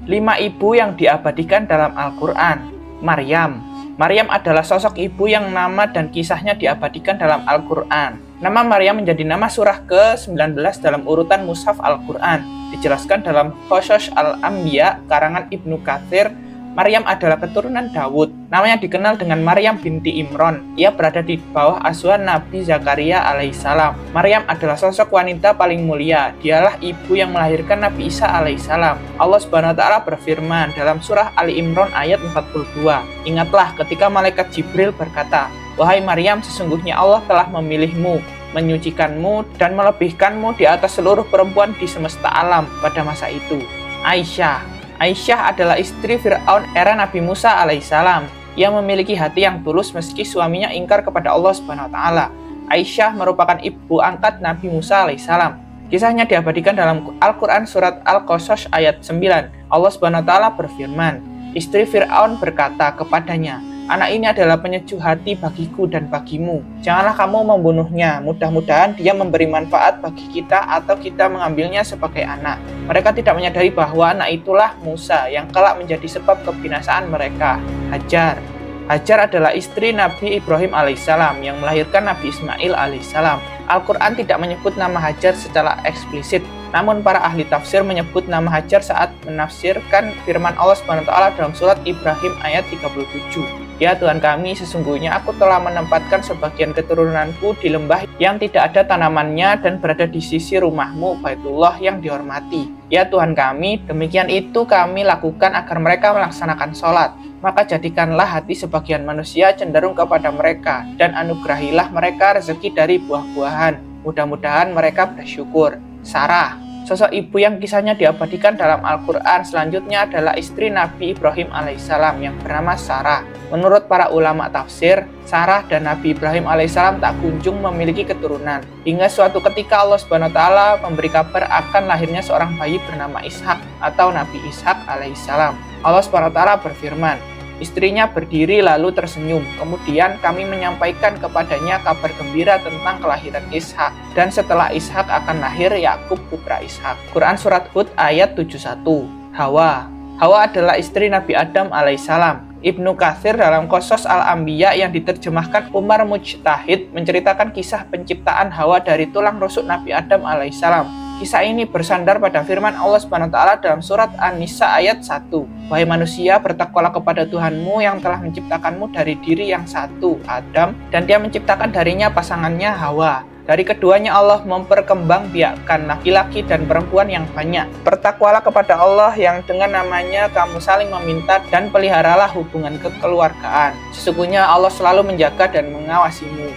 5 ibu yang diabadikan dalam Al-Quran. Maryam. Maryam adalah sosok ibu yang nama dan kisahnya diabadikan dalam Al-Quran. Nama Maryam menjadi nama surah ke-19 dalam urutan Mushaf Al-Quran. Dijelaskan dalam Qasas Al-Anbiya karangan Ibnu Katsir. Maryam adalah keturunan Daud. Namanya dikenal dengan Maryam binti Imron. Ia berada di bawah asuhan Nabi Zakaria alaihissalam. Maryam adalah sosok wanita paling mulia. Dialah ibu yang melahirkan Nabi Isa alaihissalam. Allah Subhanahu wa taala berfirman dalam surah Ali Imran ayat 42. Ingatlah ketika malaikat Jibril berkata, "Wahai Maryam, sesungguhnya Allah telah memilihmu, menyucikanmu, dan melebihkanmu di atas seluruh perempuan di semesta alam pada masa itu." Aisyah adalah istri Fir'aun era Nabi Musa alaihissalam. Ia memiliki hati yang tulus meski suaminya ingkar kepada Allah Subhanahu wa taala. Aisyah merupakan ibu angkat Nabi Musa alaihissalam. Kisahnya diabadikan dalam Al-Quran surat Al-Qasas ayat 9. Allah Subhanahu wa taala berfirman, istri Fir'aun berkata kepadanya, "Anak ini adalah penyejuk hati bagiku dan bagimu. Janganlah kamu membunuhnya. Mudah-mudahan dia memberi manfaat bagi kita atau kita mengambilnya sebagai anak." Mereka tidak menyadari bahwa anak itulah Musa yang kelak menjadi sebab kebinasaan mereka. Hajar adalah istri Nabi Ibrahim alaihissalam yang melahirkan Nabi Ismail alaihissalam. Al-Quran tidak menyebut nama Hajar secara eksplisit, namun para ahli tafsir menyebut nama Hajar saat menafsirkan firman Allah SWT dalam surat Ibrahim ayat 37. Ya Tuhan kami, sesungguhnya aku telah menempatkan sebagian keturunanku di lembah yang tidak ada tanamannya dan berada di sisi rumahmu, Baitullah yang dihormati. Ya Tuhan kami, demikian itu kami lakukan agar mereka melaksanakan sholat. Maka jadikanlah hati sebagian manusia cenderung kepada mereka, dan anugerahilah mereka rezeki dari buah-buahan. Mudah-mudahan mereka bersyukur. Sarah, sosok ibu yang kisahnya diabadikan dalam Al-Quran selanjutnya adalah istri Nabi Ibrahim alaihissalam yang bernama Sarah. Menurut para ulama tafsir, Sarah dan Nabi Ibrahim alaihissalam tak kunjung memiliki keturunan. Hingga suatu ketika Allah Subhanahu wa taala memberi kabar akan lahirnya seorang bayi bernama Ishak atau Nabi Ishak alaihissalam. Allah Subhanahu wa taala berfirman, istrinya berdiri lalu tersenyum. Kemudian kami menyampaikan kepadanya kabar gembira tentang kelahiran Ishak. Dan setelah Ishak akan lahir Yakub putra Ishak. Quran Surat Hud ayat 71. Hawa adalah istri Nabi Adam alaihissalam. Ibnu Katsir dalam Qasas Al-Anbiya yang diterjemahkan Umar Mujtahid menceritakan kisah penciptaan Hawa dari tulang rusuk Nabi Adam alaihissalam. Kisah ini bersandar pada firman Allah Subhanahu wa taala dalam surat An-Nisa ayat 1. Wahai manusia, bertakwalah kepada Tuhanmu yang telah menciptakanmu dari diri yang satu, Adam, dan dia menciptakan darinya pasangannya Hawa. Dari keduanya Allah memperkembangbiakkan laki-laki dan perempuan yang banyak. Bertakwalah kepada Allah yang dengan namanya kamu saling meminta dan peliharalah hubungan kekeluargaan. Sesungguhnya Allah selalu menjaga dan mengawasimu.